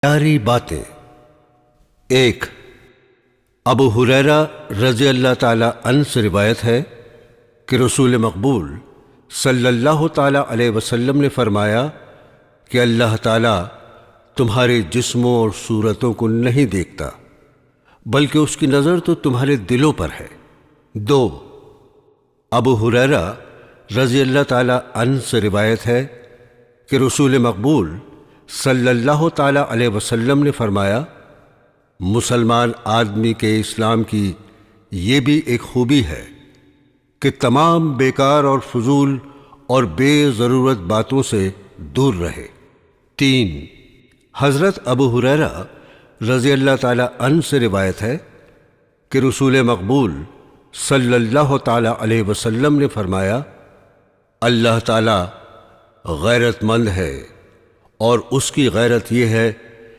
پیاری باتیں۔ ایک، ابو ہریرہ رضی اللہ تعالی عنہ سے روایت ہے کہ رسول مقبول صلی اللہ تعالی علیہ وسلم نے فرمایا کہ اللہ تعالی تمہارے جسموں اور صورتوں کو نہیں دیکھتا بلکہ اس کی نظر تو تمہارے دلوں پر ہے۔ دو، ابو ہریرہ رضی اللہ تعالی عنہ سے روایت ہے کہ رسول مقبول صلی اللہ تعالی علیہ وسلم نے فرمایا، مسلمان آدمی کے اسلام کی یہ بھی ایک خوبی ہے کہ تمام بیکار اور فضول اور بے ضرورت باتوں سے دور رہے۔ تین، حضرت ابو ہریرہ رضی اللہ تعالی عنہ سے روایت ہے کہ رسول مقبول صلی اللہ تعالی علیہ وسلم نے فرمایا، اللہ تعالی غیرت مند ہے اور اس کی غیرت یہ ہے